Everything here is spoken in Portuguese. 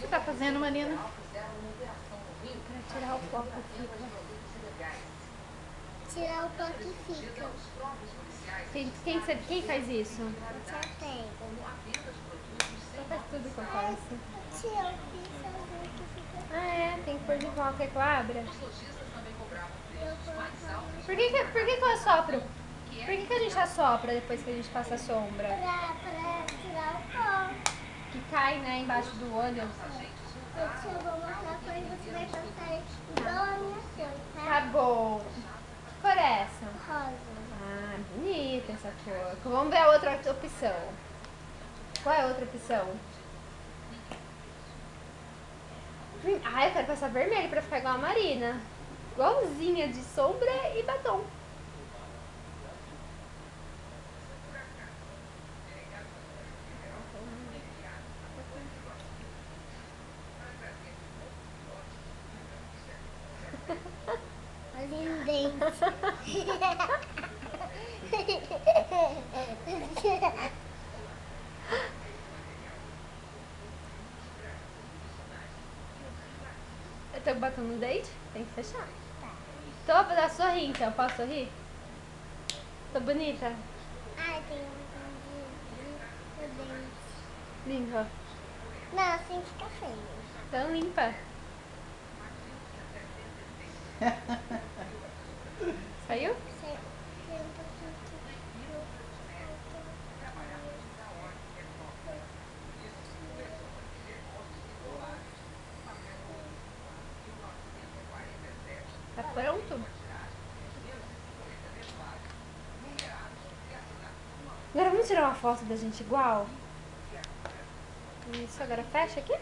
você tá fazendo, Marina? Pra tirar o pó que fica. Tirar o pó que fica. Quem faz isso? Eu tratei. Você faz tudo que eu faço. Tia, eu fiz fazer que fica. Ah, é? Tem que pôr de volta. Quer que eu abra? Eu vou Por que eu assopro? Por que a gente assopra depois que a gente passa a sombra? pra tirar o pó. Que cai, né, embaixo do olho. Eu vou mostrar a cor e você vai passar igual a minha cor, Tá tá? bom. Que cor é essa? Rosa. Ah, bonita essa cor. Vamos ver a outra opção. Qual é a outra opção? Ah, eu quero passar vermelho pra ficar igual a Marina. Igualzinha de sombra e batom. Ali no dente. Eu tô com batom no dente? Tem que fechar. Tá. Então eu vou dar sorrir, então. Posso sorrir? Tô bonita? Ai, tem um de dente. Limpa. Não, assim fica feio. Tão limpa. Saiu? Tem um pouquinho aqui. Tá pronto? Agora vamos tirar uma foto da gente igual? Isso, agora fecha aqui.